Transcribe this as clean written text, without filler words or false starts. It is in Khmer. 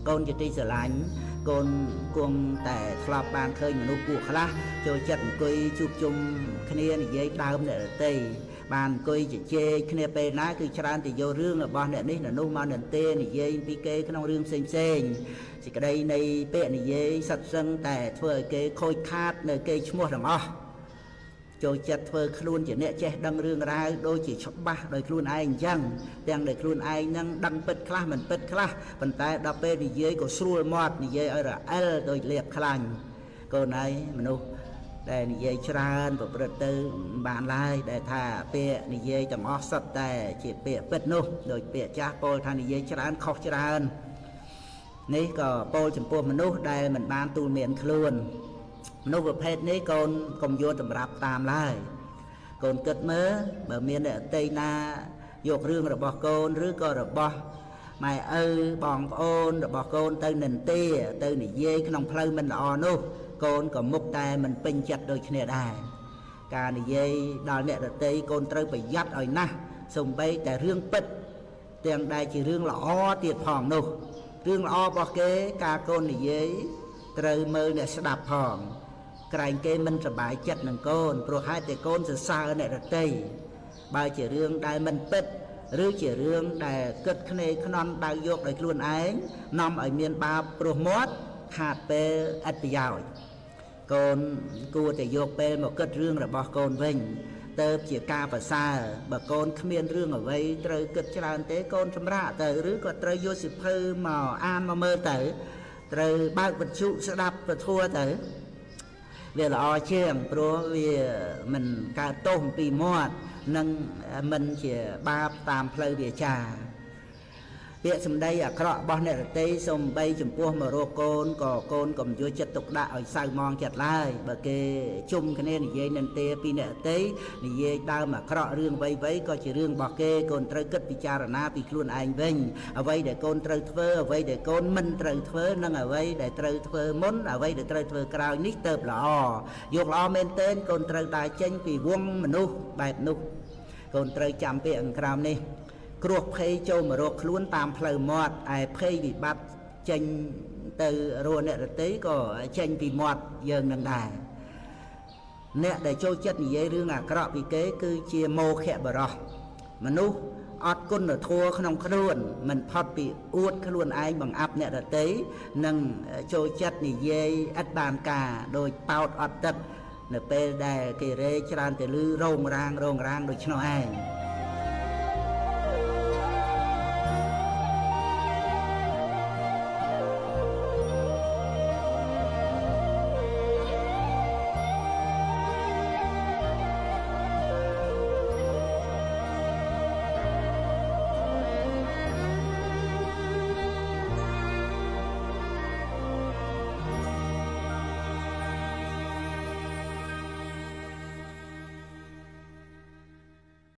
con chỉ đi sửa lạnh con cuồngแต่ធ្លាប់បានឃើញមនុស្សពួកខ្លះចូលចិត្តអង្គុយជួបជុំគ្នានិយាយដើមអ្នកដទៃបានអង្គុយជជែកគ្នាពេលណាគឺច្រើនតែយករឿងរបស់អ្នកនេះអ្នកនោះមកនន្ទានិយាយពីគេក្នុងរឿងផ្សេងផ្សេងសេចក្តីនៃពាក្យនិយាយសិតសឹងតែធ្វើឲ្យគេខូចខាតនៅគេឈ្មោះទាំងអស់ចូលចិត្តធ្វើខ្លួនជាអ្នកចេះដឹងរឿងរ៉ាវដូចជាច្បាស់ដោយខ្លួនឯងអញ្ចឹងទាំងដែលខ្លួនឯងនឹងដឹងពិតខ្លះមិនពិតខ្លះប៉ុន្តែដល់ពេលនិយាយក៏ស្រួលមាត់និយាយឲ្យរអិលដោយលៀបខ្លាញ់កូនឯងមនុស្សដែលនិយាយច្រើនប្រព្រឹត្តទៅបានឡើយដែលថាពាក្យនិយាយទាំងអស់សុទ្ធតែជាពាក្យពិតនោះដោយពាក្យចាស់ពោលថានិយាយច្រើនខុសច្រើននេះក៏ពោលចំពោះមនុស្សដែលមិនបានទូលមានខ្លួនមនុស្សប្រភេទនេះកូនកុំយកតម្រាប់តាមឡើយកូនគិតមើលបើមានអ្នកអតីណាយករឿងរបស់កូនឬក៏របស់ម៉ែឪបងប្អូនរបស់កូនទៅនិន្ទាទៅនិយាយក្នុងផ្លូវមិនល្អនោះកូនក៏មុខតែមិនពេញចិត្តដូចគ្នាដែរការនិយាយដល់អ្នកដទៃកូនត្រូវប្រយ័ត្នឲ្យណាស់សូម្បីតែរឿងពិតទាំងដែលជារឿងល្អទៀតផងនោះរឿងល្អរបស់គេការកូននិយាយត្រូវមើលអ្នកស្ដាប់ផងក្រែងគេមិនសប្បាយចិត្តនឹងកូនព្រោះហេតុតែកូនសរសើរអ្នកដទៃបើជារឿងដែលមិនពិតឬជារឿងដែលគិតគ្នាខ្នន់ដៅយកដោយខ្លួនឯងនាំឲ្យមានបាបព្រោះមាត់ខាតពេលឥតប្រយោជន៍កូនគួរតែយកពេលមកគិតរឿងរបស់កូនវិញទៅជាការប្រសើរបើកូនគ្មានរឿងអ្វីត្រូវគិតច្រើនទេកូនសម្រាកទៅឬក៏ត្រូវយកសៀវភៅមកអានមកមើលទៅត្រូវបើកវិទ្យុស្ដាប់ពធទៅវាល្អជាងព្រោះវាមិនកើតទោសអំពីមាត់និងមិនជាបាបតាមផ្លូវវាចាពាក្យសម្ដីអាក្រក់របស់អ្នករតីសំបីចំពោះមករកកូនក៏កូនកុំយកចិត្តទុកដាក់ឲ្យសៅមងចិត្តឡើយបើគេជុំគ្នានិយាយនន្ទាពីអ្នករតីនិយាយដើមអាក្រក់រឿងអ្វីក៏ជារឿងរបស់គេកូនត្រូវគិតពិចារណាពីខ្លួនឯងវិញអ្វីដែលកូនត្រូវធ្វើអ្វីដែលកូនមិនត្រូវធ្វើនិងអ្វីដែលត្រូវធ្វើមុនអ្វីដែលត្រូវធ្វើក្រោយនេះទៅល្អយកល្អមែនទែនកូនត្រូវដើរចេញពីវងមនុស្សបែបនោះកូនត្រូវចាំពាក្យខាងក្រោមនេះគ្រោះភ័យចូលមករកខ្លួនតាមផ្លូវមាត់ឯភ័យវិបត្តិចេញទៅរស់អ្នករតីក៏ចេញពីមាត់យើងនឹងដែរអ្នកដែលចូលចិត្តនិយាយរឿងអាក្រក់ពីគេគឺជាមោខៈបរោះមនុស្សអត់គុណធម៌ក្នុងខ្លួនមិនផុតពីអួតខ្លួនឯងបង្អាប់អ្នករតីនិងចូលចិត្តនិយាយឥតបានការដោយប៉ោតអត់ទឹកនៅពេលដែលគេរែកច្រើនតែលឺរងរាងដូចឆ្នោះឯង